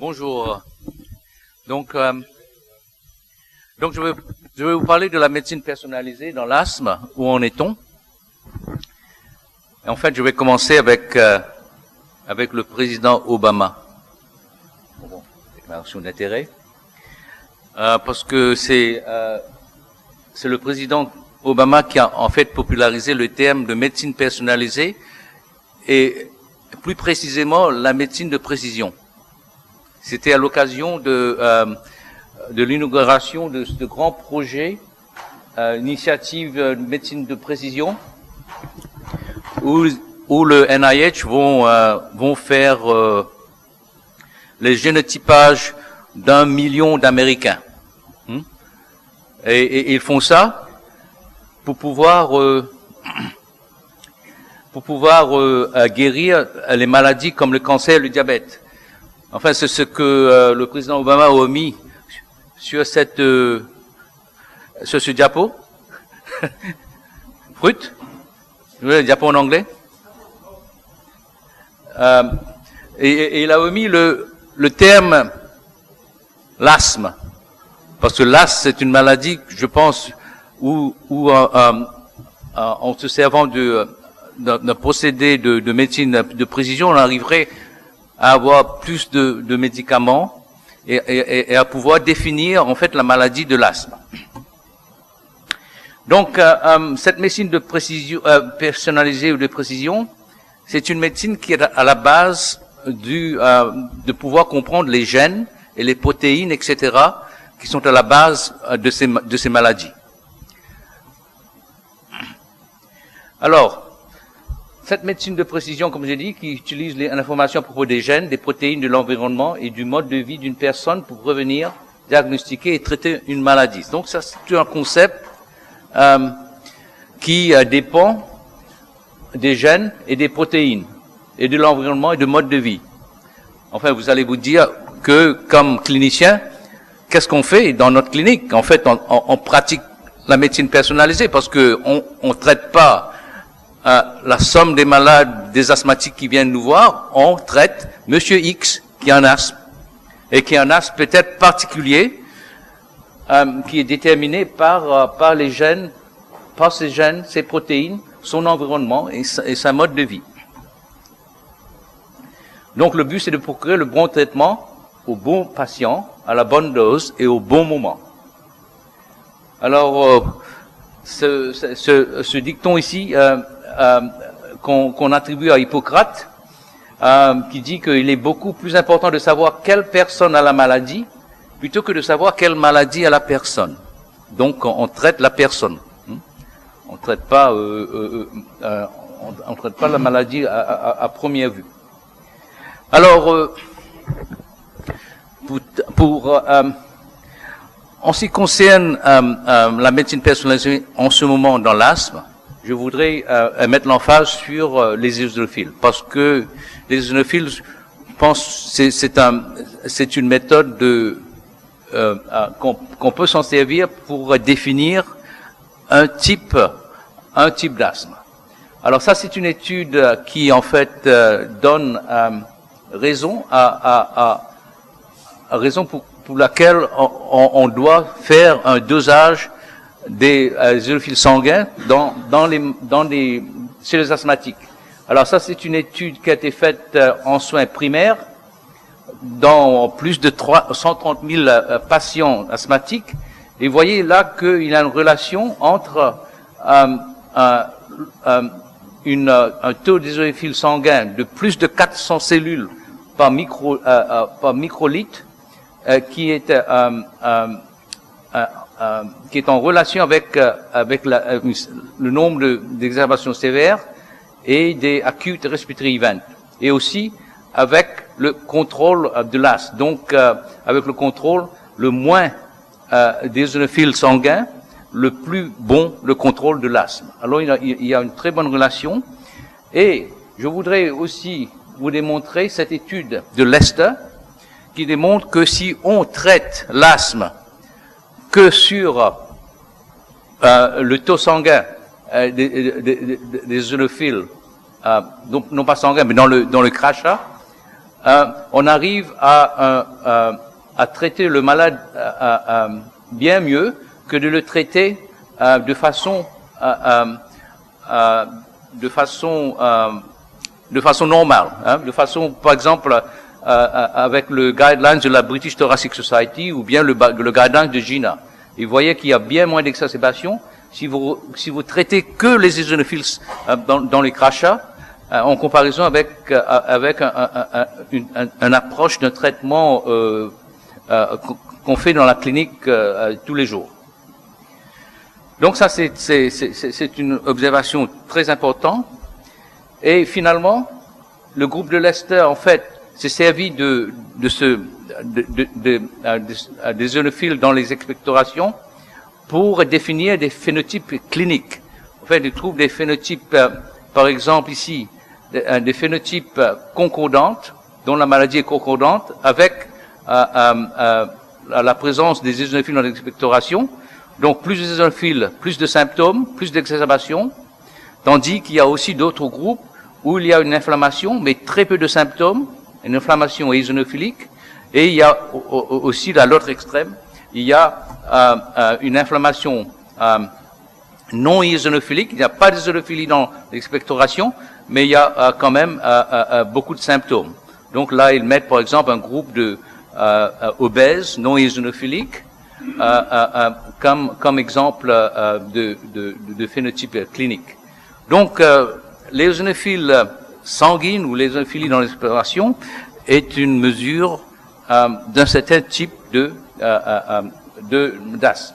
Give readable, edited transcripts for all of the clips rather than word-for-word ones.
Bonjour. Donc, je vais vous parler de la médecine personnalisée dans l'asthme. Où en est-on? En fait, je vais commencer avec le président Obama. Bon, déclaration d'intérêt. Parce que c'est le président Obama qui a en fait popularisé le terme de médecine personnalisée et plus précisément la médecine de précision. C'était à l'occasion de l'inauguration de ce grand projet, initiative de médecine de précision, où le NIH vont faire les génotypages d'1 million d'Américains. Et ils font ça pour pouvoir guérir les maladies comme le cancer et le diabète. Enfin, c'est ce que le président Obama a omis sur ce diapo. Fruit? Le diapo en anglais? Et il a omis le terme l'asthme. Parce que l'asthme, c'est une maladie, je pense, où en se servant d'un procédé de médecine de précision, on arriverait à avoir plus de médicaments et à pouvoir définir en fait la maladie de l'asthme. Donc cette médecine de précision personnalisée ou de précision, c'est une médecine qui est à la base de pouvoir comprendre les gènes et les protéines, etc., qui sont à la base de ces maladies. Alors, cette médecine de précision, comme j'ai dit, qui utilise l'information à propos des gènes, des protéines, de l'environnement et du mode de vie d'une personne pour prévenir, diagnostiquer et traiter une maladie. Donc ça, c'est un concept qui dépend des gènes et des protéines et de l'environnement et du mode de vie. Enfin, vous allez vous dire que, comme clinicien, qu'est-ce qu'on fait dans notre clinique? En fait, on pratique la médecine personnalisée parce que on traite pas la somme des malades, des asthmatiques qui viennent nous voir, on traite Monsieur X qui a un asthme et qui a un asthme peut-être particulier qui est déterminé par les gènes, par ses gènes, ses protéines, son environnement et sa mode de vie. Donc le but c'est de procurer le bon traitement au bon patient, à la bonne dose et au bon moment. Alors ce dicton ici qu'on attribue à Hippocrate, qui dit qu'il est beaucoup plus important de savoir quelle personne a la maladie plutôt que de savoir quelle maladie a la personne. Donc on traite la personne. On traite pas la maladie à première vue. Alors en ce qui concerne la médecine personnalisée en ce moment dans l'asthme, je voudrais mettre l'emphase sur les eosinophiles, parce que les eosinophiles, je pense, c'est une méthode qu'on peut s'en servir pour définir un type d'asthme. Alors ça, c'est une étude qui en fait donne raison raison pour laquelle on doit faire un dosage des eosinophiles sanguins chez les asthmatiques. Alors ça, c'est une étude qui a été faite en soins primaires dans plus de 130 000 patients asthmatiques. Et vous voyez là qu'il y a une relation entre un taux d'eosinophiles sanguins de plus de 400 cellules par microlitre qui est en relation avec le nombre d'exacerbations sévères et des acute respiratory events, et aussi avec le contrôle de l'asthme. Donc, avec le contrôle, le moins des eosinophiles sanguins, le plus bon le contrôle de l'asthme. Alors, il y a une très bonne relation. Et je voudrais aussi vous démontrer cette étude de Leicester qui démontre que si on traite l'asthme que sur le taux sanguin des eosinophiles, non pas sanguin, mais dans le crachat, on arrive à traiter le malade bien mieux que de le traiter de façon normale, hein, de façon, par exemple, avec le guidelines de la British Thoracic Society ou bien le guidelines de GINA. Et vous voyez qu'il y a bien moins d'exacerbation si vous traitez que les eosinophiles dans les crachats, en comparaison avec une approche d'un traitement qu'on fait dans la clinique tous les jours. Donc ça, c'est une observation très importante. Et finalement, le groupe de Leicester, en fait, s'est servi des eosinophiles dans les expectorations pour définir des phénotypes cliniques. En fait, ils trouvent des phénotypes, par exemple ici, des phénotypes concordantes, dont la maladie est concordante, avec la présence des eosinophiles dans l'expectoration. Donc, plus d'eosinophiles, plus de symptômes, plus d'exacerbation, tandis qu'il y a aussi d'autres groupes où il y a une inflammation, mais très peu de symptômes, une inflammation eosinophilique, et il y a aussi, à l'autre extrême, il y a une inflammation non eosinophilique, il n'y a pas d'eosinophilie dans l'expectoration, mais il y a quand même beaucoup de symptômes. Donc là, ils mettent par exemple un groupe de obèses non eosinophiliques comme exemple de phénotype clinique. Donc, l'éosinophilie sanguine ou l'éosinophilie dans l'expectoration est une mesure d'un certain type d'asthme.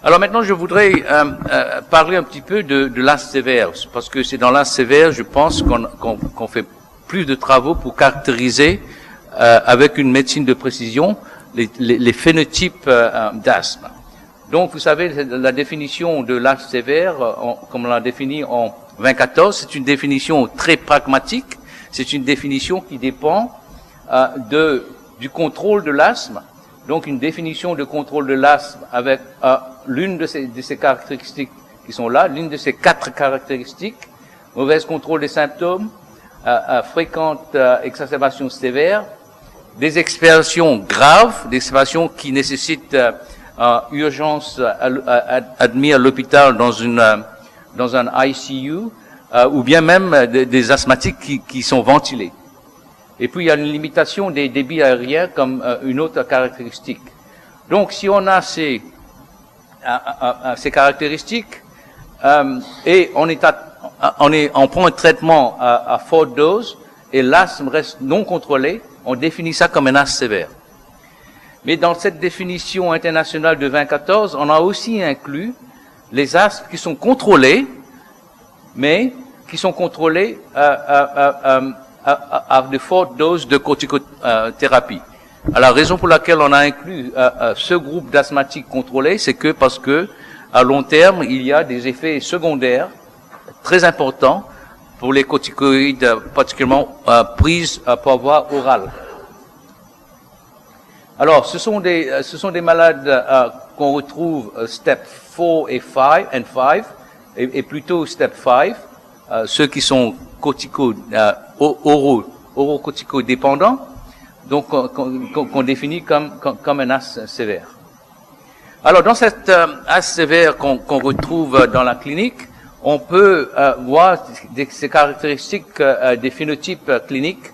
Alors maintenant, je voudrais parler un petit peu de l'asthme sévère, parce que c'est dans l'asthme sévère, je pense, qu'on fait plus de travaux pour caractériser avec une médecine de précision les phénotypes d'asthme. Donc, vous savez, la définition de l'asthme sévère, comme on l'a défini en 2014, c'est une définition très pragmatique. C'est une définition qui dépend du contrôle de l'asthme. Donc, une définition de contrôle de l'asthme avec l'une de ces caractéristiques qui sont là, l'une de ces 4 caractéristiques: mauvais contrôle des symptômes, fréquente exacerbation sévère, des expiations graves, des expiations qui nécessitent urgence admis à l'hôpital dans un ICU, ou bien même des asthmatiques qui sont ventilés. Et puis il y a une limitation des débits aériens comme une autre caractéristique. Donc si on a ces caractéristiques et on prend un traitement à forte dose et l'asthme reste non contrôlé, on définit ça comme un asthme sévère. Mais dans cette définition internationale de 2014, on a aussi inclus les asthmes qui sont contrôlés, mais qui sont contrôlés à de fortes doses de corticothérapie. Alors, la raison pour laquelle on a inclus ce groupe d'asthmatiques contrôlés, c'est que parce que à long terme, il y a des effets secondaires très importants pour les corticoïdes, particulièrement prises par voie orale. Alors, ce sont des malades qu'on retrouve step 4 et 5, et plutôt step 5, ceux qui sont orocorticodépendants, donc qu'on définit comme un asthme sévère. Alors, dans cet asthme sévère qu'on retrouve dans la clinique, on peut voir ces caractéristiques des phénotypes cliniques.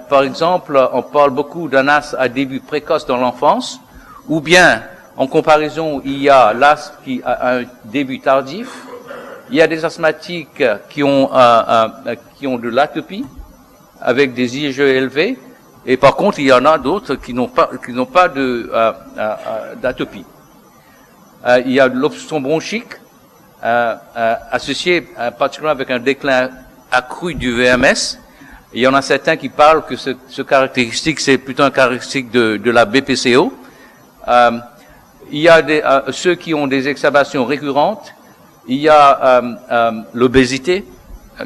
Par exemple, on parle beaucoup d'un asthme à début précoce dans l'enfance, ou bien, en comparaison, il y a l'asthme qui a un début tardif. Il y a des asthmatiques qui ont de l'atopie, avec des IgE élevés, et par contre, il y en a d'autres qui n'ont pas d'atopie. Il y a l'obstruction bronchique, associée particulièrement avec un déclin accru du VMS. Il y en a certains qui parlent que ce caractéristique, c'est plutôt une caractéristique de la BPCO. Il y a ceux qui ont des exacerbations récurrentes. Il y a l'obésité,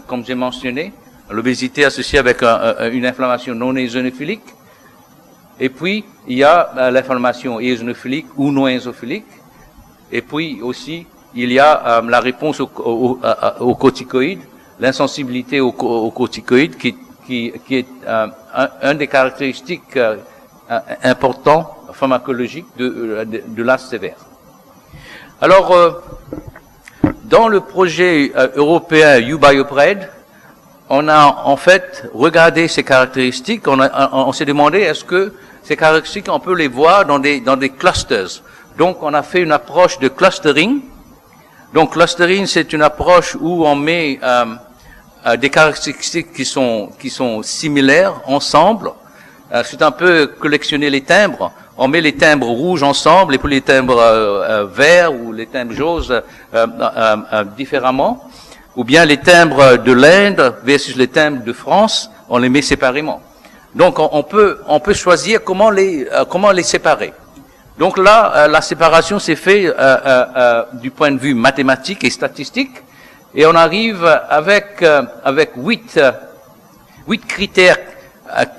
comme j'ai mentionné, l'obésité associée avec une inflammation non eosinophilique. Et puis, il y a l'inflammation eosinophilique ou non eosinophilique. Et puis aussi, il y a la réponse aux corticoïdes, l'insensibilité aux corticoïdes qui qui est un des caractéristiques importants pharmacologiques de l'asthme sévère. Alors, dans le projet européen UBioPred, on a en fait regardé ces caractéristiques, on s'est demandé est-ce que ces caractéristiques, on peut les voir dans des clusters. Donc, on a fait une approche de clustering. Donc, clustering, c'est une approche où on met des caractéristiques qui sont similaires ensemble. C'est un peu collectionner les timbres. On met les timbres rouges ensemble et puis les timbres verts ou les timbres jaunes différemment. Ou bien les timbres de l'Inde versus les timbres de France, on les met séparément. Donc, on peut choisir comment les séparer. Donc là, la séparation s'est faite du point de vue mathématique et statistique, et on arrive avec 8 critères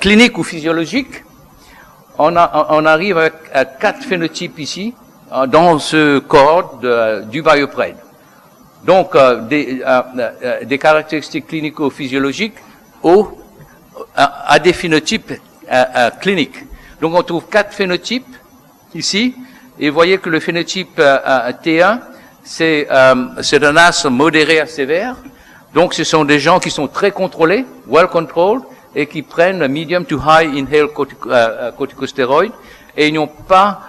cliniques ou physiologiques. On arrive avec 4 phénotypes ici dans ce cohorte du BioPred. Donc des caractéristiques clinico-physiologiques à des phénotypes cliniques. Donc on trouve 4 phénotypes ici, et vous voyez que le phénotype T1, c'est un asthme modéré à sévère. Donc ce sont des gens qui sont très contrôlés, well controlled, et qui prennent medium to high inhaled corticosteroids, et ils n'ont pas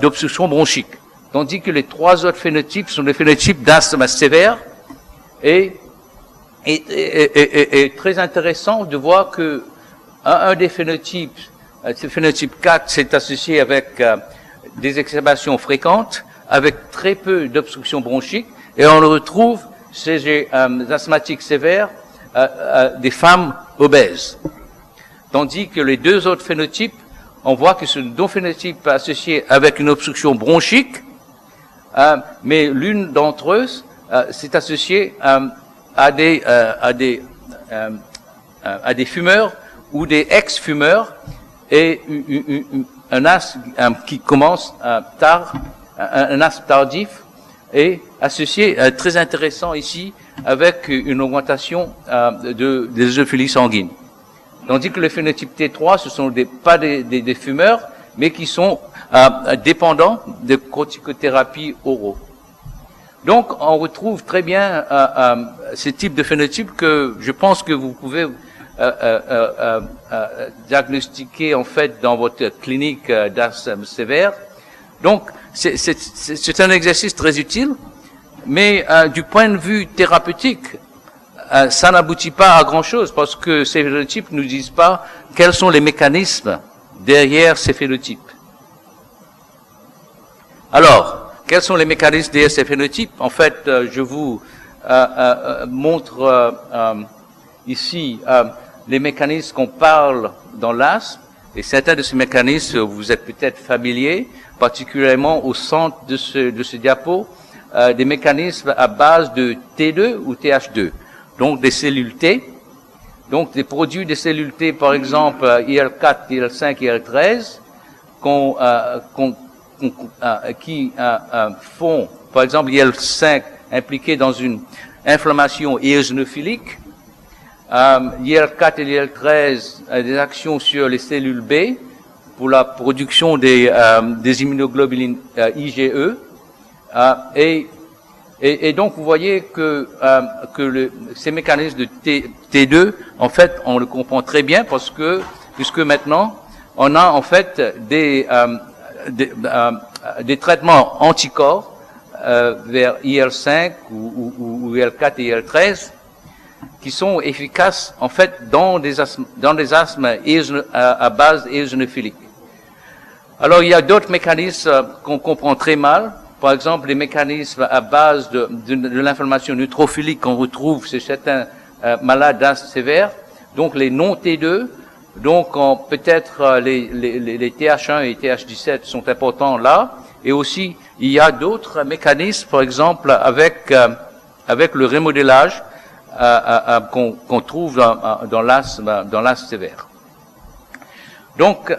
d'obstruction bronchique. Tandis que les 3 autres phénotypes sont des phénotypes d'asthme sévère, et très intéressant de voir que un des phénotypes, ce phénotype 4, c'est associé avec des exacerbations fréquentes, avec très peu d'obstruction bronchique, et on le retrouve chez les asthmatiques sévères, des femmes obèses. Tandis que les 2 autres phénotypes, on voit que ce sont 2 phénotypes associés avec une obstruction bronchique, mais l'une d'entre eux, c'est associé à des fumeurs ou des ex-fumeurs, et un asthme qui commence tard, un asthme tardif, est associé, très intéressant ici, avec une augmentation des eosinophilies sanguines. Tandis que le phénotype T3, ce sont pas des fumeurs, mais qui sont dépendants de corticothérapie oraux. Donc, on retrouve très bien ce type de phénotype que je pense que vous pouvez diagnostiquer en fait dans votre clinique d'asthme sévère. Donc, c'est un exercice très utile, mais du point de vue thérapeutique, ça n'aboutit pas à grand-chose parce que ces phénotypes ne nous disent pas quels sont les mécanismes derrière ces phénotypes. Alors, quels sont les mécanismes derrière ces phénotypes? En fait, je vous montre ici les mécanismes qu'on parle dans l'asthme, et certains de ces mécanismes, vous êtes peut-être familiers, particulièrement au centre de ce diapo, des mécanismes à base de T2 ou TH2, donc des cellules T, donc des produits des cellules T, par exemple IL4, IL5, IL13, qui font, par exemple, IL5 impliqué dans une inflammation éosinophilique, IL4 et IL13 des actions sur les cellules B pour la production des immunoglobulines IgE, et donc vous voyez que ces mécanismes de T2, en fait, on le comprend très bien puisque maintenant on a en fait des traitements anticorps vers IL5 ou IL4 et IL13 qui sont efficaces en fait dans des asthmes à base éosinophilique. Alors il y a d'autres mécanismes qu'on comprend très mal, par exemple les mécanismes à base de l'inflammation neutrophilique qu'on retrouve chez certains malades d'asthme sévère, donc les non-T2, donc peut-être les TH1 et TH17 sont importants là, et aussi il y a d'autres mécanismes, par exemple avec le remodélage qu'on trouve dans l'asthme sévère. Donc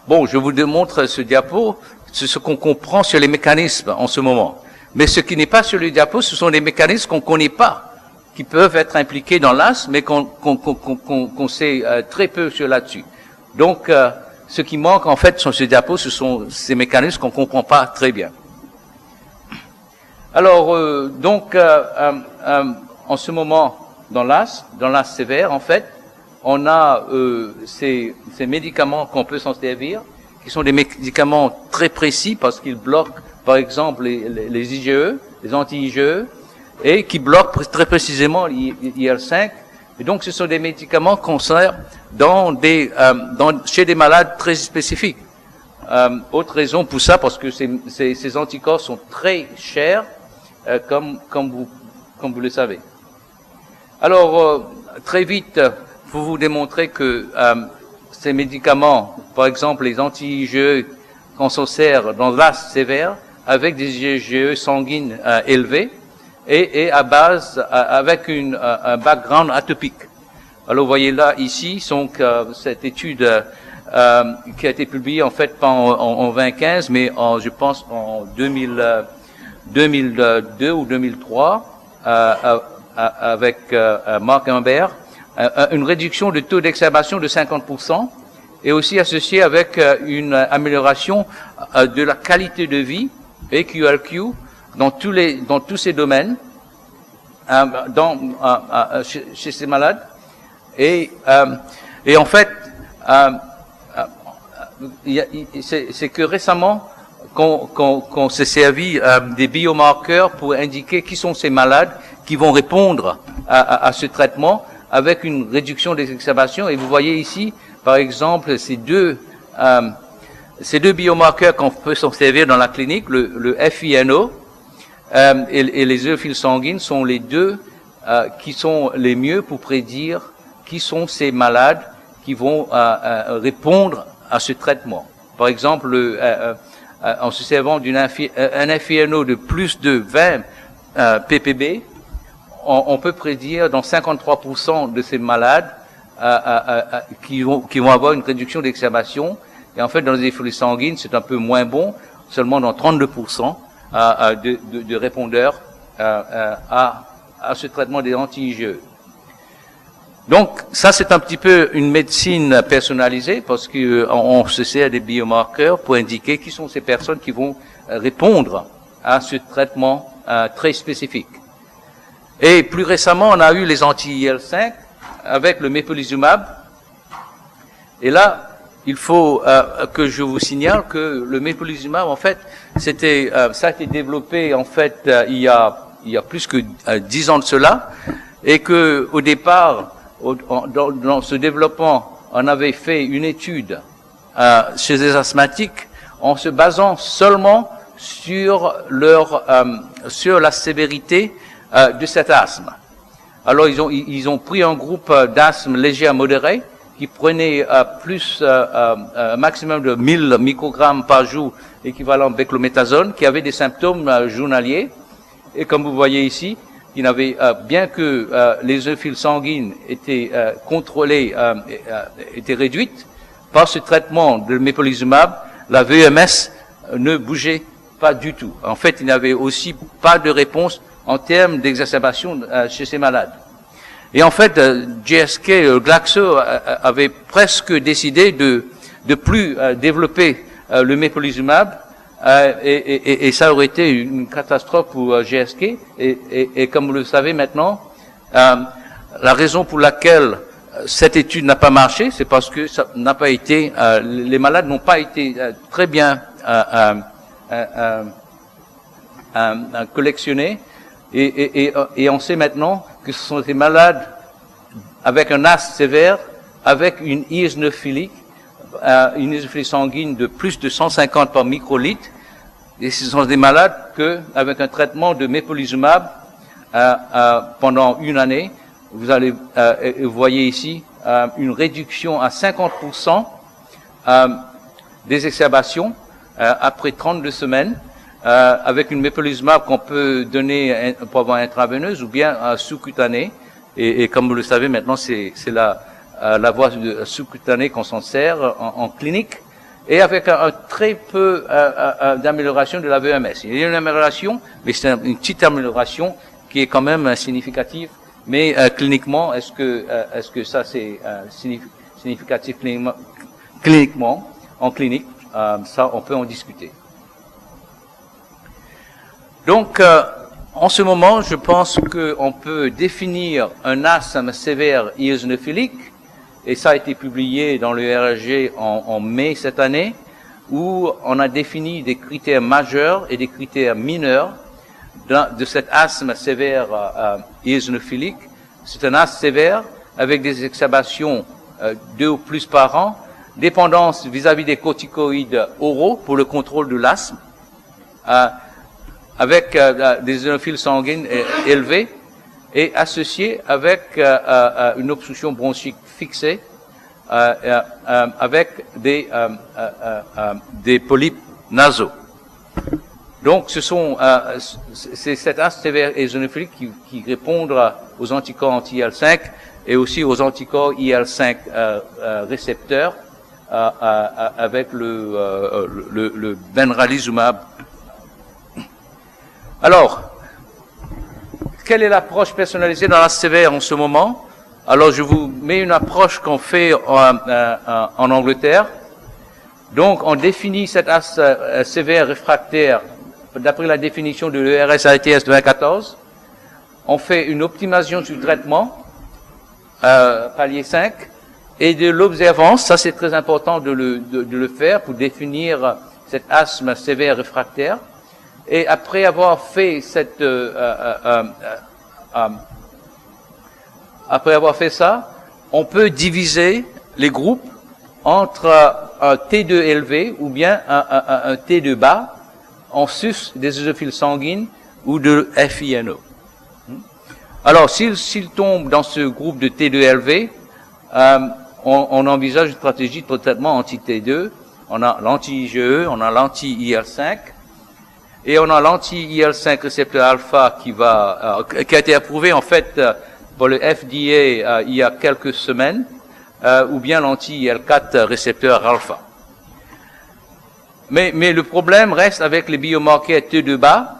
bon, je vous démontre ce diapo, c'est ce qu'on comprend sur les mécanismes en ce moment. Mais ce qui n'est pas sur le diapo, ce sont les mécanismes qu'on ne connaît pas qui peuvent être impliqués dans l'asthme, mais qu'on sait très peu sur là-dessus. Donc, ce qui manque en fait sur ce diapo, ce sont ces mécanismes qu'on comprend pas très bien. Alors, en ce moment, dans l'asthme sévère, en fait, on a ces médicaments qu'on peut s'en servir, qui sont des médicaments très précis parce qu'ils bloquent, par exemple, les IgE, les anti-IgE, et qui bloquent très précisément l'IL-5. Et donc, ce sont des médicaments qu'on sert chez des malades très spécifiques. Autre raison pour ça, parce que ces anticorps sont très chers, comme vous le savez. Alors, très vite, pour vous démontrer que ces médicaments, par exemple les anti-IgE, qu'on s'en sert dans l'asthme sévère, avec des IgE sanguines élevés, et à base, avec un background atopique. Alors, vous voyez là, ici, cette étude qui a été publiée, en fait, pas en 2015, mais je pense en 2002 ou 2003, avec Marc Humbert, une réduction du taux d'exacerbation de 50%, et aussi associé avec une amélioration de la qualité de vie, EQLQ, dans tous ces domaines, chez ces malades. Et en fait, c'est que récemment qu'on s'est servi des biomarqueurs pour indiquer qui sont ces malades qui vont répondre à ce traitement avec une réduction des exacerbations. Et vous voyez ici, par exemple, ces deux biomarqueurs qu'on peut s'en servir dans la clinique, le FINO et les eosinophils sanguines sont les deux qui sont les mieux pour prédire qui sont ces malades qui vont répondre à ce traitement. Par exemple, en se servant un FINO de plus de 20 ppb, on peut prédire dans 53% de ces malades qui vont avoir une réduction d'exacerbation. Et en fait, dans les eosinophils sanguines, c'est un peu moins bon, seulement dans 32% de répondeurs à ce traitement des anti-IgE. Donc, ça, c'est un petit peu une médecine personnalisée parce que on se sert des biomarqueurs pour indiquer qui sont ces personnes qui vont répondre à ce traitement très spécifique. Et plus récemment, on a eu les anti-IL-5 avec le mepolizumab. Et là, il faut que je vous signale que le mepolizumab, en fait, ça a été développé en fait il y a plus que 10 ans de cela, et que au départ, dans ce développement, on avait fait une étude chez les asthmatiques en se basant seulement sur la sévérité de cet asthme. Alors ils ont pris un groupe d'asthme léger à modéré qui prenait un maximum de 1000 microgrammes par jour, équivalent beclomethasone, qui avait des symptômes journaliers. Et comme vous voyez ici, bien que les eosinophils sanguines étaient contrôlées, étaient réduites par ce traitement de mepolizumab, la VMS ne bougeait pas du tout. En fait, il n'y avait aussi pas de réponse en termes d'exacerbation chez ces malades. Et en fait, GSK, Glaxo avait presque décidé de plus développer le mepolizumab, et ça aurait été une catastrophe pour GSK. Et comme vous le savez maintenant, la raison pour laquelle cette étude n'a pas marché, c'est parce que ça n'a pas été, les malades n'ont pas été très bien collectionnés. Et on sait maintenant que ce sont des malades avec un asthme sévère, avec une eosinophilie sanguine de plus de 150 par microlitre. Et ce sont des malades avec un traitement de mepolizumab pendant une année, vous voyez ici une réduction à 50% des exacerbations après 32 semaines. Avec une mepolizumab qu'on peut donner pour avoir intraveineuse ou bien sous-cutanée. Et comme vous le savez maintenant, c'est la voie sous-cutanée qu'on s'en sert en clinique. Et avec un très peu d'amélioration de la VMS. Il y a une amélioration, mais c'est une petite amélioration qui est quand même significative Mais cliniquement, est-ce que ça c'est significatif cliniquement, en clinique, ça on peut en discuter. Donc, en ce moment, je pense qu'on peut définir un asthme sévère eosinophilique, et ça a été publié dans le RSG en mai cette année, où on a défini des critères majeurs et des critères mineurs de cet asthme sévère eosinophilique. C'est un asthme sévère avec des exacerbations 2 ou plus par an, dépendance vis-à-vis des corticoïdes oraux pour le contrôle de l'asthme, avec des eosinophiles sanguines élevés et associé avec une obstruction bronchique fixée avec des polypes nasaux. Donc, c'est cet asthme sévère eosinophilique qui répond aux anticorps anti-IL-5 et aussi aux anticorps IL-5 récepteurs avec le benralizumab. Alors, quelle est l'approche personnalisée dans l'asthme sévère en ce moment? Alors, je vous mets une approche qu'on fait en Angleterre. Donc, on définit cet asthme sévère réfractaire d'après la définition de l'ERS-ATS 2014. On fait une optimisation du traitement, palier 5, et de l'observance. Ça, c'est très important de le faire pour définir cet asthme sévère réfractaire. Et après avoir fait ça, on peut diviser les groupes entre un T2 élevé ou bien un T2 bas en sus des eosinophiles sanguines ou de FINO. Alors, s'il tombe dans ce groupe de T2 élevé, on envisage une stratégie de traitement anti-T2. On a l'anti-IgE, on a l'anti-IL-5, et on a l'anti-IL-5 récepteur alpha qui a été approuvé en fait par le FDA il y a quelques semaines, ou bien l'anti-IL-4 récepteur alpha. Mais le problème reste avec les biomarqueurs T2 bas.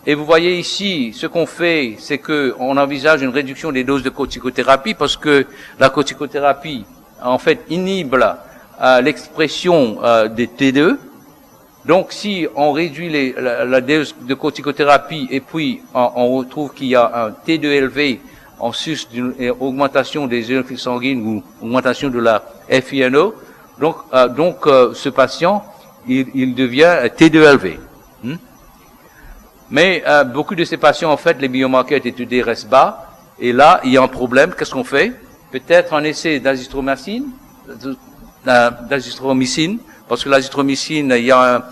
Et vous voyez ici, ce qu'on fait, c'est qu'on envisage une réduction des doses de corticothérapie parce que la corticothérapie, en fait, inhibe l'expression des T2. Donc, si on réduit la dose de corticothérapie et puis on retrouve qu'il y a un T2 élevé en sus d'une augmentation des eosinophiles sanguines ou augmentation de la FINO, donc ce patient, il devient T2 élevé. Mais beaucoup de ces patients, en fait, les biomarqueurs T2D restent bas, et là, il y a un problème. Qu'est-ce qu'on fait? Peut-être un essai d'azithromycine, parce que l'azithromycine, il y a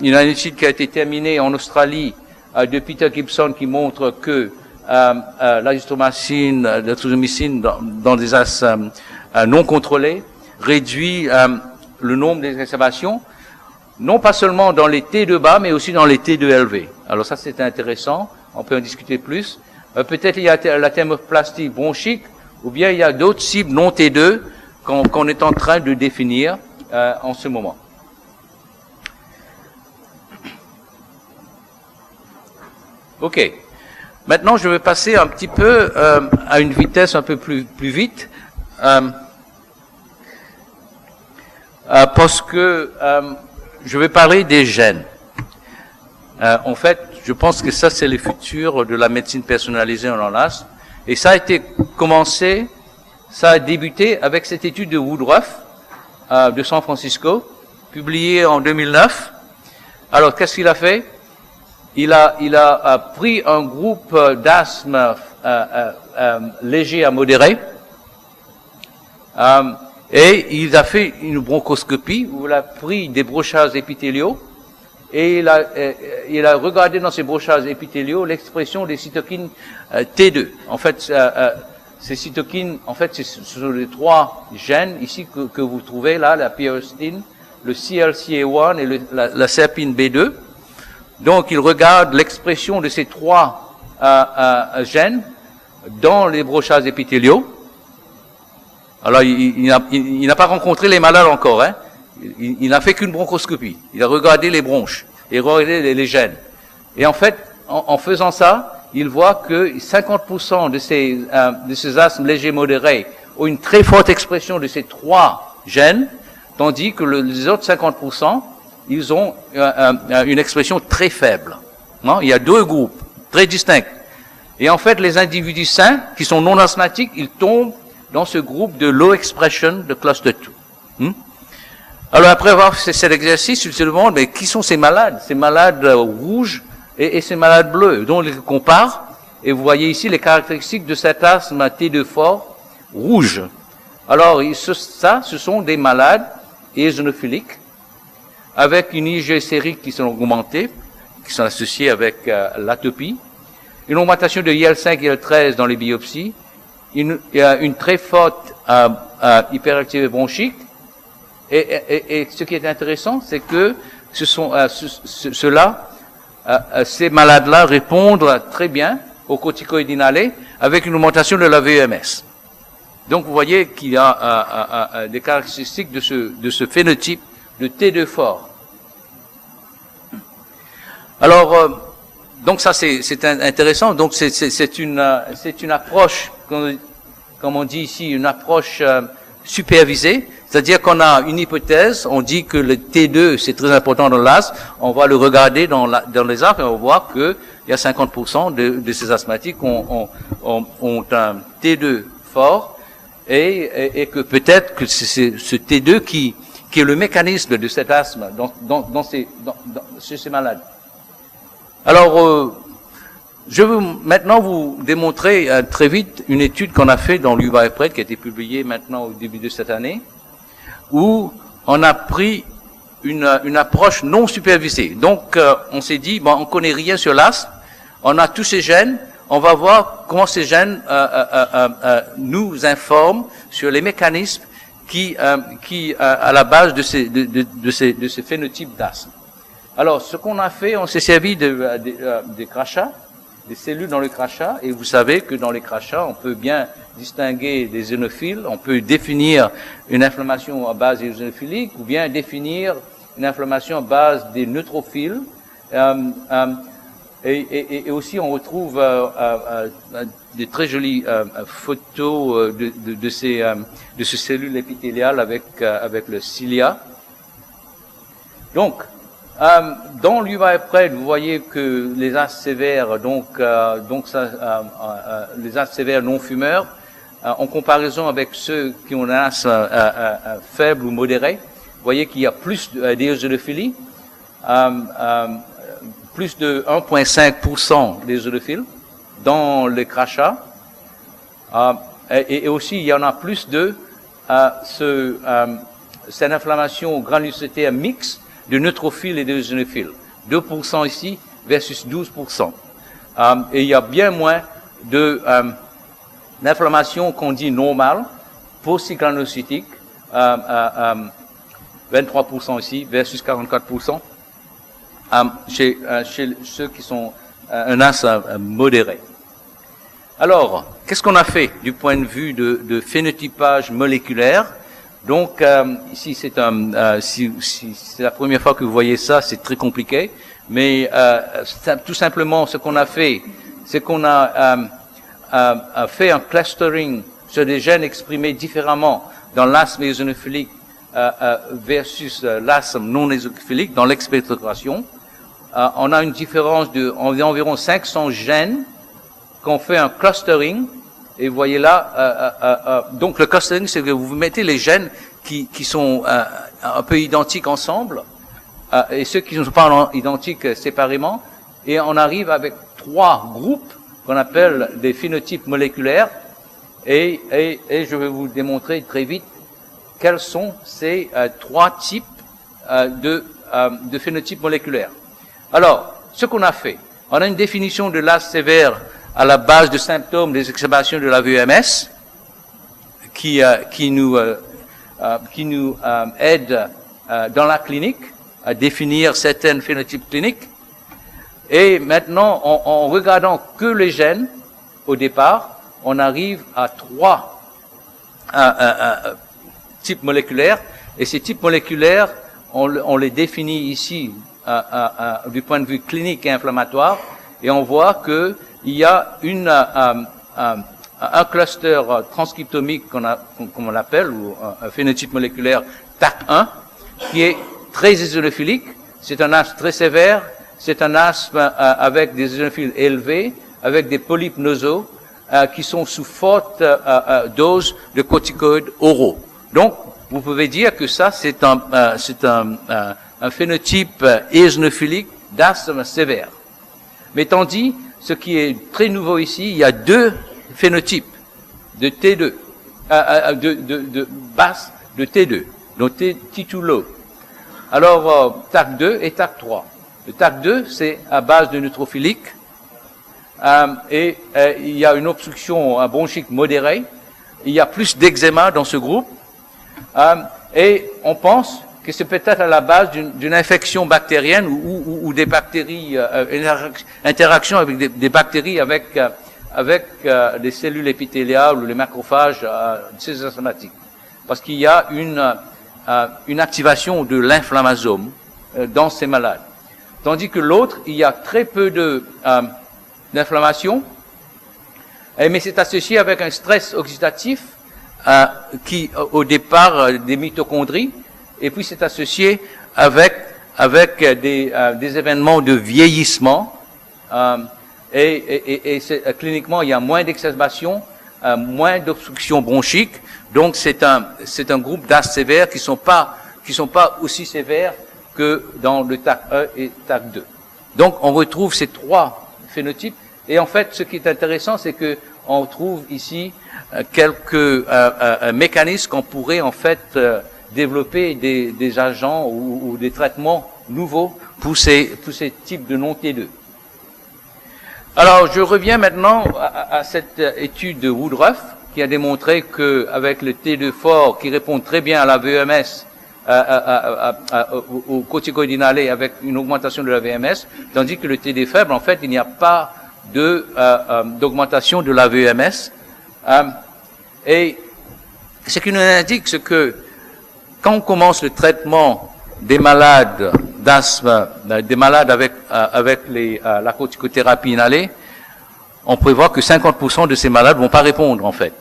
une étude qui a été terminée en Australie de Peter Gibson qui montre que l'azithromycine, dans des asthmes non contrôlés réduit le nombre des exacerbations, non pas seulement dans les T2 bas, mais aussi dans les T2 élevés. Alors ça, c'est intéressant. On peut en discuter plus. Peut-être il y a la thermoplastie bronchique, ou bien il y a d'autres cibles non T2 qu'on est en train de définir en ce moment. OK. Maintenant, je vais passer un petit peu à une vitesse un peu plus vite, parce que je vais parler des gènes. En fait, je pense que ça, c'est le futur de la médecine personnalisée en asthme. Et ça a été commencé, ça a débuté avec cette étude de Woodruff, de San Francisco, publiée en 2009. Alors, qu'est-ce qu'il a fait? Il a pris un groupe d'asthme léger à modéré, et il a fait une bronchoscopie où il a pris des brochages épithéliaux et il a regardé dans ces brochages épithéliaux l'expression des cytokines T2. En fait, ces cytokines, en fait, ce sont les 3 gènes ici que vous trouvez là, la pyroxine, le CLCA1 et la serpine B2. Donc, il regarde l'expression de ces 3 gènes dans les brochages épithéliaux. Alors, il n'a pas rencontré les malades encore, hein. Il n'a fait qu'une bronchoscopie. Il a regardé les bronches et regardé les gènes. Et en fait, en faisant ça, il voit que 50% de ces asthmes légers modérés ont une très forte expression de ces 3 gènes, tandis que les autres 50%, ils ont une expression très faible. Non? Il y a 2 groupes très distincts. Et en fait, les individus sains, qui sont non asthmatiques, ils tombent dans ce groupe de low expression de cluster 2. Alors après avoir fait cet exercice, il se demande, mais qui sont ces malades rouges et ces malades bleus? Donc, on les compare, et vous voyez ici les caractéristiques de cet asthme T2 fort rouge. Alors, ce sont des malades éosinophiliques, avec une IgE sérique qui sont augmentées, qui sont associées avec l'atopie, une augmentation de IL5 et IL13 dans les biopsies, une très forte hyperactivité bronchique, et ce qui est intéressant, c'est que ces malades-là répondent très bien aux corticoïdes inhalés avec une augmentation de la VEMS. Donc vous voyez qu'il y a des caractéristiques de ce phénotype de T2 fort. Alors, donc ça c'est intéressant. Donc c'est une approche, comme on dit ici, une approche supervisée. C'est-à-dire qu'on a une hypothèse, on dit que le T2 c'est très important dans l'asthme, on va le regarder dans les asthmes et on voit que il y a 50% de ces asthmatiques ont un T2 fort et que peut-être que c'est ce T2 qui est le mécanisme de cet asthme chez ces malades. Alors, je veux maintenant vous démontrer très vite une étude qu'on a fait dans l'UVA-EPRED qui a été publiée maintenant au début de cette année, où on a pris une approche non supervisée. Donc, on s'est dit, bon, on connaît rien sur l'asthme, on a tous ces gènes, on va voir comment ces gènes nous informent sur les mécanismes qui à la base de ces phénotypes d'asthme. Alors, ce qu'on a fait, on s'est servi des crachats, des cellules dans le crachat, et vous savez que dans les crachats, on peut bien distinguer des eosinophiles, on peut définir une inflammation à base éosinophilique, ou bien définir une inflammation à base des neutrophiles, et aussi on retrouve des très jolies photos de ces cellules épithéliales avec le cilia. Donc, dans l'UVA-EPRED, vous voyez que les asthmes sévères, les asthmes sévères non fumeurs, en comparaison avec ceux qui ont un asthme faible ou modéré, vous voyez qu'il y a plus d'éosinophilie, plus de 1,5% d'éosinophiles dans les crachats, et aussi il y en a plus de cette inflammation granulocytaire mixte de neutrophiles et d'éosinophiles. 2% ici versus 12%. Et il y a bien moins d'inflammation qu'on dit normale, post-granulocytique, 23% ici versus 44%, chez ceux qui sont un asthme modéré. Alors, qu'est-ce qu'on a fait du point de vue de phénotypage moléculaire? Donc, ici, c'est la première fois que vous voyez ça, c'est très compliqué, mais tout simplement, ce qu'on a fait, c'est qu'on a fait un clustering sur des gènes exprimés différemment dans l'asthme éosinophilique versus l'asthme non éosinophilique dans l'expectoration. On a une différence d'environ 500 gènes qu'on fait un clustering. Et vous voyez là, donc le clustering, c'est que vous mettez les gènes qui sont un peu identiques ensemble, et ceux qui ne sont pas identiques séparément, et on arrive avec 3 groupes qu'on appelle des phénotypes moléculaires, et je vais vous démontrer très vite quels sont ces 3 types de phénotypes moléculaires. Alors, ce qu'on a fait, on a une définition de l'asthme sévère à la base de symptômes des exacerbations de la VEMS, qui nous aide dans la clinique à définir certains phénotypes cliniques. Et maintenant, en regardant que les gènes, au départ, on arrive à 3 types moléculaires. Et ces types moléculaires, on les définit ici du point de vue clinique et inflammatoire. et on voit que il y a un cluster transcriptomique qu'on appelle, ou un phénotype moléculaire TAC1, qui est très eosinophilique. C'est un asthme très sévère, c'est un asthme avec des eosinophiles élevés, avec des polypes nasaux, qui sont sous forte dose de corticoïdes oraux. Donc, vous pouvez dire que ça, c'est un phénotype eosinophilique d'asthme sévère. Mais tandis, ce qui est très nouveau ici, il y a deux phénotypes de T2, de basse de T2, donc T2 low. Alors, TAC2 et TAC3. Le TAC2, c'est à base de neutrophilique, et il y a une obstruction bronchique modérée. Il y a plus d'eczéma dans ce groupe, et on pense que c'est peut-être à la base d'une infection bactérienne ou des bactéries, interaction avec des bactéries avec les cellules épithéliales ou les macrophages ces asthmatiques. Parce qu'il y a une activation de l'inflammasome dans ces malades. Tandis que l'autre, il y a très peu d'inflammation, mais c'est associé avec un stress oxydatif qui, au départ, des mitochondries, et puis c'est associé avec des événements de vieillissement, et cliniquement, il y a moins d'exacerbation, moins d'obstruction bronchique, donc c'est un groupe d'asthme sévères qui sont pas aussi sévères que dans le TAC1 et TAC2. Donc, on retrouve ces trois phénotypes. Et en fait, ce qui est intéressant, c'est que on trouve ici quelques mécanismes qu'on pourrait en fait développer des agents ou des traitements nouveaux pour ces types de non-T2. Alors, je reviens maintenant à cette étude de Woodruff qui a démontré que avec le T2 fort qui répond très bien à la VMS, au corticoïdes inhalés avec une augmentation de la VMS, tandis que le TD faible, en fait, il n'y a pas d'augmentation de la VMS. Et ce qui nous indique, c'est que quand on commence le traitement des malades d'asthme, des malades avec la corticothérapie inhalée, on prévoit que 50% de ces malades vont pas répondre, en fait.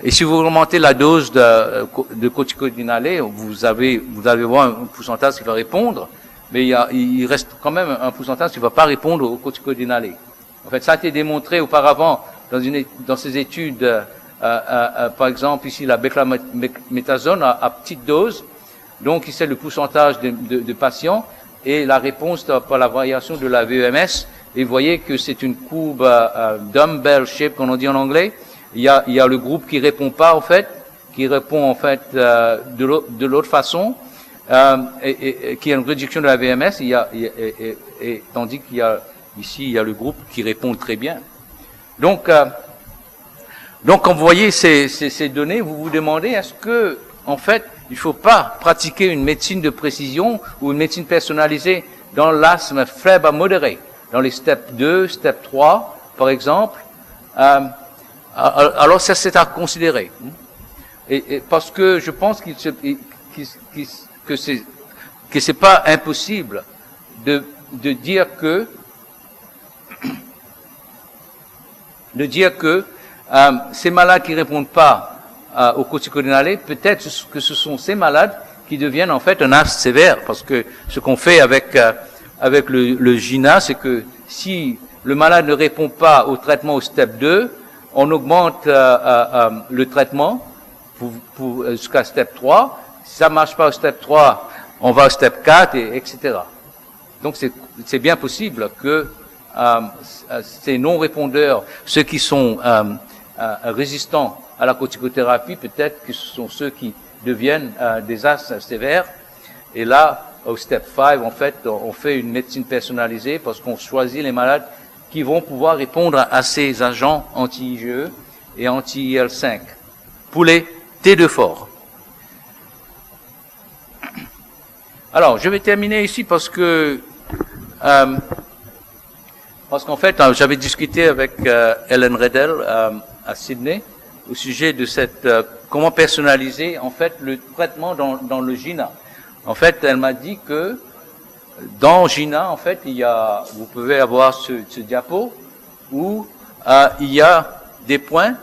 Et si vous augmentez la dose de corticoïdes inhalés, vous allez voir un pourcentage qui va répondre, mais il reste quand même un pourcentage qui ne va pas répondre aux corticoïdes inhalés. En fait, ça a été démontré auparavant dans ces études, par exemple ici la beclaméthasone à petite dose, donc c'est le pourcentage de patients et la réponse par la variation de la VMS. Et vous voyez que c'est une courbe dumbbell shape, comme on dit en anglais. Il y a le groupe qui répond pas, en fait, qui répond, en fait, de l'autre façon, et qui a une réduction de la VMS, tandis qu'il y a, ici, il y a le groupe qui répond très bien. Donc, quand vous voyez ces données, vous vous demandez, est-ce que, en fait, il faut pas pratiquer une médecine de précision ou une médecine personnalisée dans l'asthme faible à modéré, dans les step 2, step 3, par exemple, alors ça c'est à considérer, et parce que je pense que c'est pas impossible de dire que ces malades qui répondent pas aux corticoïdes inhalés, peut-être que ce sont ces malades qui deviennent en fait un asthme sévère, parce que ce qu'on fait avec le GINA, c'est que si le malade ne répond pas au traitement au step 2, on augmente le traitement jusqu'à step 3. Si ça marche pas au step 3, on va au step 4, etc. Donc c'est bien possible que ces non-répondeurs, ceux qui sont résistants à la corticothérapie, peut-être que ce sont ceux qui deviennent des asthmes sévères. Et là, au step 5, en fait, on fait une médecine personnalisée parce qu'on choisit les malades qui vont pouvoir répondre à ces agents anti-IgE et anti-IL5 pour les T2 forts. Alors, je vais terminer ici parce qu'en fait, j'avais discuté avec Ellen Redel à Sydney au sujet de comment personnaliser en fait le traitement dans le GINA. En fait, elle m'a dit que dans GINA, en fait, vous pouvez avoir ce diapo où il y a des points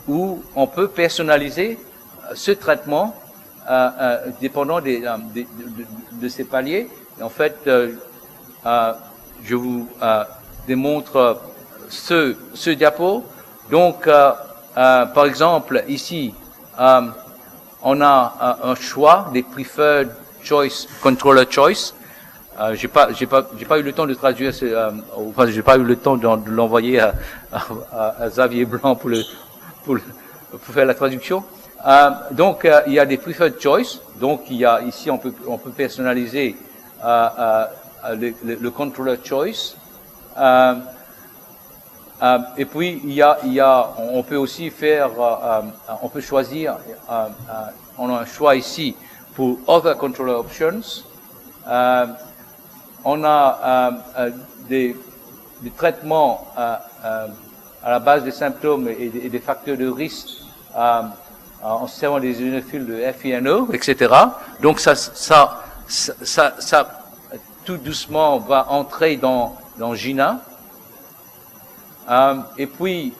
où on peut personnaliser ce traitement dépendant de ces paliers. Et en fait, je vous démontre ce diapo. Donc, par exemple, ici, on a un choix des preferred choice, controller choice. J'ai pas eu le temps de traduire enfin, j'ai pas eu le temps de l'envoyer à Xavier Blanc pour faire la traduction. Donc, il y a des preferred choice. Donc, ici, on peut personnaliser, le controller choice. Et puis, on peut aussi faire, on peut choisir, on a un choix ici pour other controller options. On a des traitements à la base des symptômes et des facteurs de risque en servant des ionophiles de FINO, etc. Donc ça tout doucement va entrer dans GINA. Et puis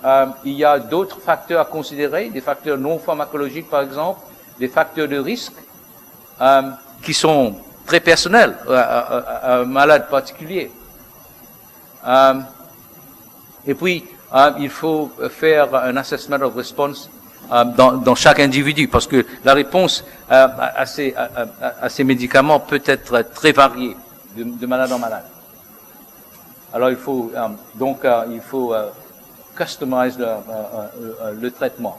il y a d'autres facteurs à considérer, des facteurs non pharmacologiques par exemple, des facteurs de risque qui sont très personnel à un malade particulier. Et puis, il faut faire un assessment of response dans chaque individu, parce que la réponse à ces médicaments peut être très variée de malade en malade. Alors, il faut customize le traitement.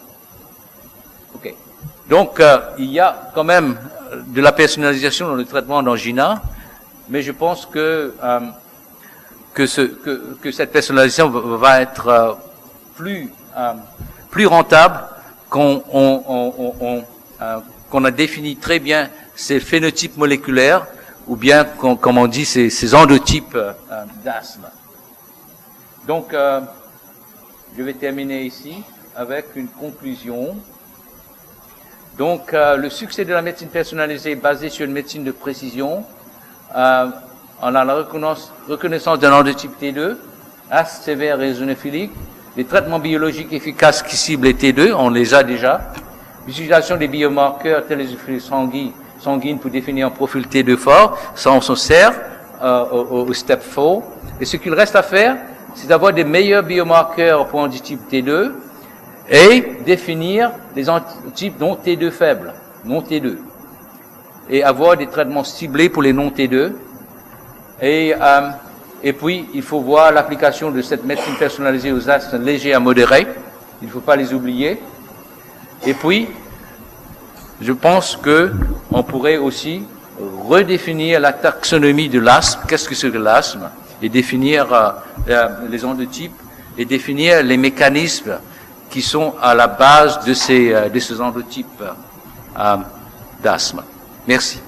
Ok. Donc, il y a quand même de la personnalisation dans le traitement dans GINA, mais je pense que cette personnalisation va être plus rentable qu'on a défini très bien ces phénotypes moléculaires, ou bien, comme on dit, ces endotypes d'asthme. Donc, je vais terminer ici avec une conclusion. Donc, le succès de la médecine personnalisée basée sur une médecine de précision, on a la reconnaissance d'un endotype T2, asthme sévère et eosinophilique, les traitements biologiques efficaces qui ciblent les T2, on les a déjà, l'utilisation des biomarqueurs tels les sanguines pour définir un profil T2 fort, ça on s'en sert au step 4. Et ce qu'il reste à faire, c'est d'avoir des meilleurs biomarqueurs pour endotype T2, et définir les endotypes non T2 faibles, non T2. Et avoir des traitements ciblés pour les non T2. Et puis, il faut voir l'application de cette médecine personnalisée aux asthmes légers à modérés. Il ne faut pas les oublier. Et puis, je pense que on pourrait aussi redéfinir la taxonomie de l'asthme. Qu'est-ce que c'est que l'asthme? Et définir les endotypes et définir les mécanismes qui sont à la base de ces endotypes d'asthme. Merci.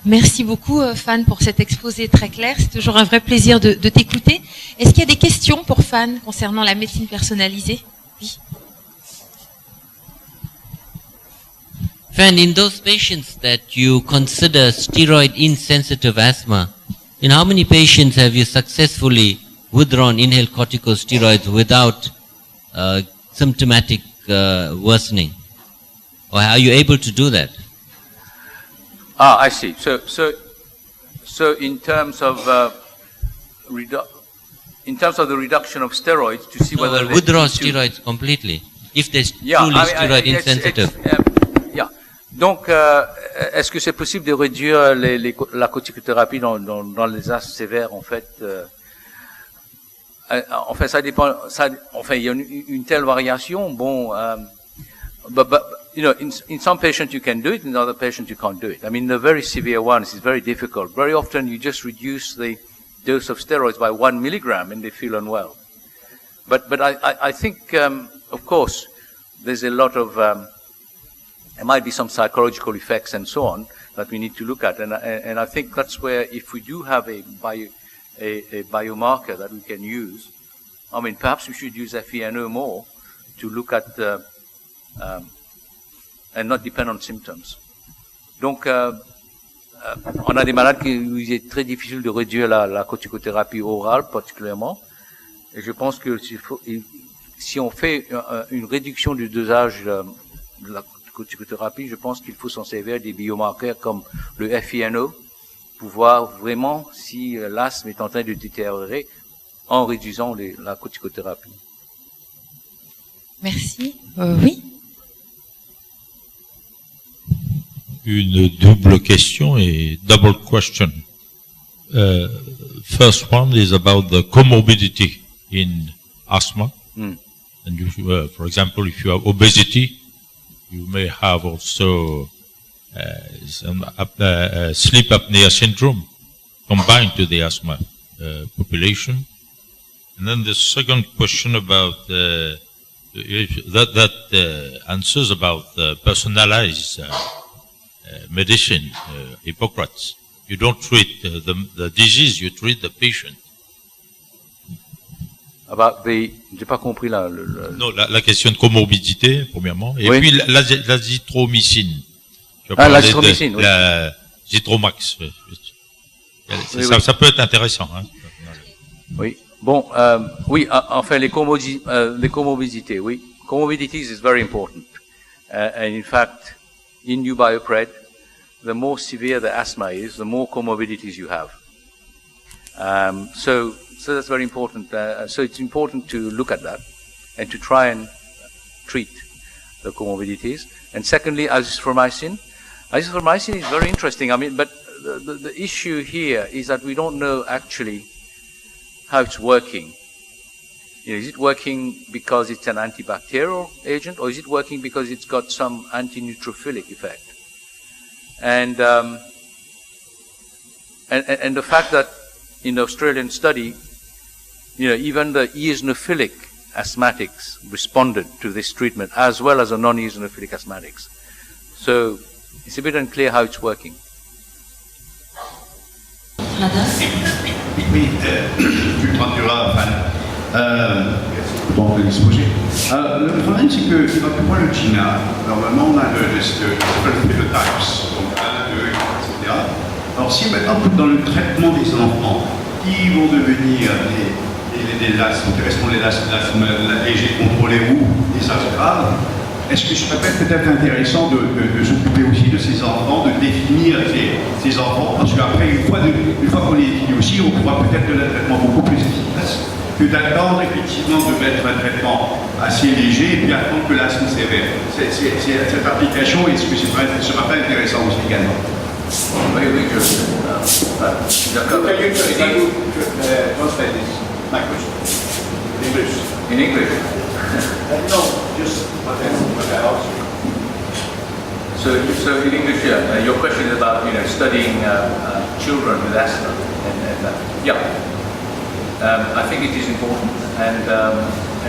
Merci beaucoup, Fan, pour cet exposé très clair. C'est toujours un vrai plaisir de t'écouter. Est-ce qu'il y a des questions pour Fan concernant la médecine personnalisée? Oui. Fan, in those patients that you consider steroid-insensitive asthma, in how many patients have you successfully withdrawn inhaled corticosteroids without symptomatic worsening? Or are you able to do that? I see. So in terms of the reduction of steroids, to see whether they withdraw steroids completely if they're truly steroid insensitive. Donc, est-ce que c'est possible de réduire la corticothérapie dans les asthmes sévères, en fait? Enfin, ça dépend. Enfin, il y a une telle variation. Bon, but you know, in some patients you can do it, in other patients you can't do it. I mean, the very severe ones is very difficult. Very often you just reduce the dose of steroids by 1 milligram and they feel unwell. But I think, of course, there's a lot of there might be some psychological effects and so on that we need to look at, and I think that's where, if we do have a biomarker that we can use, I mean, perhaps we should use FeNO more look at and not depend on symptoms. Donc, on a des malades où il est très difficile de réduire la corticothérapie orale particulièrement. Et je pense que si on fait une réduction du dosage de la corticothérapie, je pense qu'il faut s'en servir des biomarqueurs comme le FINO pour voir vraiment si l'asthme est en train de détériorer en réduisant la corticothérapie. Merci. Oui. Une double question et double question. First one is about the comorbidity in asthma. And for example, if you have obesity, you may have also some sleep apnea syndrome combined to the asthma population. And then the second question about that answers about personalized medicine, Hippocrates. You don't treat the disease, you treat the patient. J'ai pas compris Non, la question de comorbidité, premièrement. Et oui. Puis l'azithromycine. L'azithromycine, oui. L'azithromax. Ça peut être intéressant. Hein. Oui. Bon, oui, enfin, les comorbidités, oui. Comorbidities is very important. And in fact, in Ubiopred, the more severe the asthma is, the more comorbidities you have. So that's very important. So it's important to look at that and to try and treat the comorbidities. And secondly, azithromycin. Azithromycin is very interesting. I mean, but the issue here is that we don't know actually how it's working. You know, is it working because it's an antibacterial agent, or is it working because it's got some anti-neutrophilic effect? And the fact that in the Australian study, you know, even the eosinophilic asthmatics responded to this treatment as well as the non-eosinophilic asthmatics. So it's a bit unclear how it's working. Oui, Ultra bon, de disposer. Le problème, c'est que quand on voit le GINA, normalement, on a le phénotypes, donc 1, 2, etc. Alors, si maintenant, dans le traitement des enfants, qui vont devenir des asthmes, qui resteront les asthmes légers contrôlés ou des asthmes graves, est-ce que ce serait peut-être intéressant de s'occuper aussi de ces enfants, de définir ces enfants, parce qu'après, une fois qu'on les définit aussi, on pourra peut-être donner un traitement beaucoup plus efficace que d'attendre effectivement de mettre un traitement assez léger et puis attendre que l'asthme sévère. Cette application, est-ce que ce ne sera pas intéressant aussi également? Oui, je suis d'accord. Can you translate this? My question. In English. In English? No, just what I asked you. So in English, your question is about, you know, studying children with asthma. I think it is important, and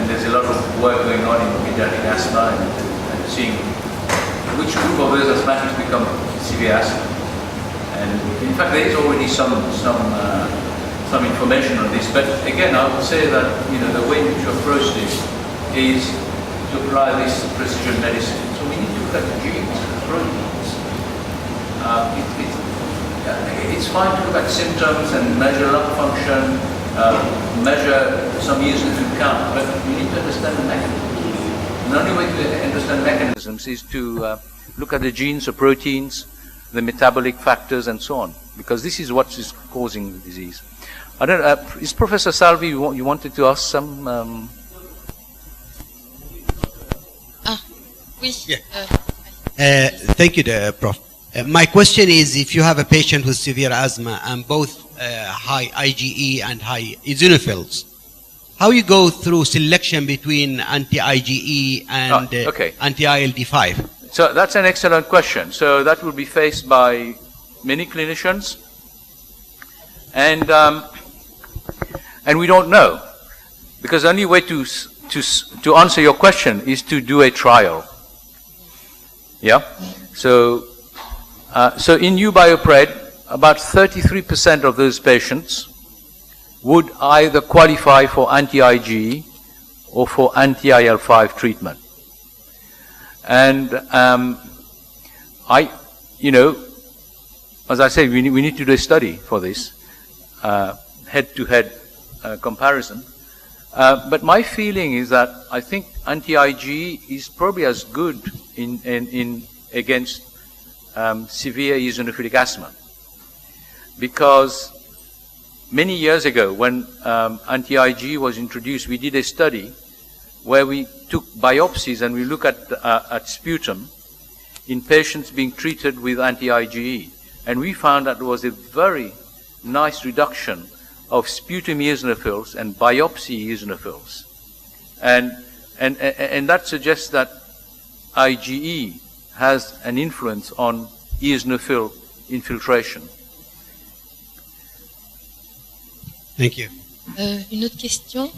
there's a lot of work going on in pediatric asthma and seeing which group of those asthmatics become severe asthma. And in fact, there is already some information on this. But again, I would say that, you know, the way in which you approach this is to apply this precision medicine. So we need to look at the genes, the proteins. It's fine to look at symptoms and measure lung function, measure some eosinophil count, but we need to understand the mechanisms. And the only way to understand mechanisms is to look at the genes, the proteins, the metabolic factors, and so on, because this is what is causing the disease. I don't know, is Professor Salvi, you wanted to ask some? Oui. Yeah. Thank you, Prof. My question is, if you have a patient with severe asthma and both high IgE and high eosinophils, how you go through selection between anti-IgE and anti-ILD5? So that's an excellent question. So that will be faced by many clinicians, and we don't know, because the only way to answer your question is to do a trial. Yeah. So in Ubiopred, about 33% of those patients would either qualify for anti-IgE or for anti-IL-5 treatment. And as I say, we need to do a study for this, head-to-head comparison. But my feeling is that I think anti-IgE is probably as good against severe eosinophilic asthma, because many years ago, when anti-IgE was introduced, we did a study where we took biopsies and we look at sputum in patients being treated with anti-IgE, and we found that there was a very nice reduction of sputum eosinophils and biopsy eosinophils, and that suggests that IgE has an influence on eosinophil infiltration. Thank you. Une autre question.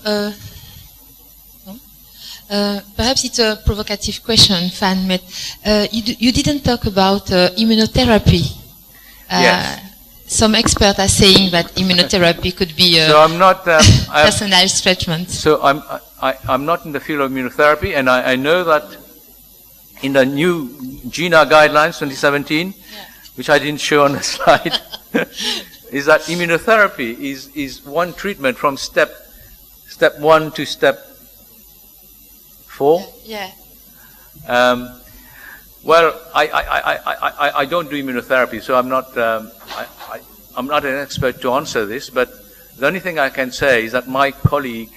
No? Perhaps it's a provocative question, Fan, but you didn't talk about immunotherapy. Yes. Some experts are saying that immunotherapy could be a So I'm not personalized treatment. So I'm not in the field of immunotherapy, and I know that in the new GINA guidelines 2017, which I didn't show on the slide, is that immunotherapy is one treatment from step 1 to step 4. Yeah. Well, I don't do immunotherapy, so I'm not an expert to answer this. But the only thing I can say is that my colleague,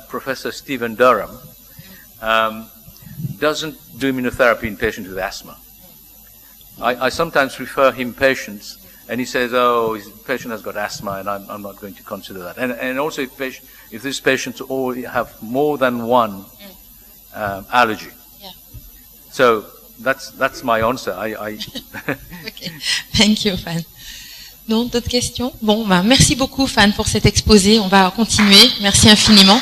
Professor Stephen Durham, doesn't do immunotherapy in patients with asthma. I sometimes refer him patients, and he says, "Oh, his patient has got asthma, and I'm not going to consider that." And also, if these patients all have more than one allergy. Yeah. So that's my answer. Okay. Thank you, Fan. Non, d'autres questions? Bon, merci beaucoup, Fan, pour cet exposé. On va continuer. Merci infiniment.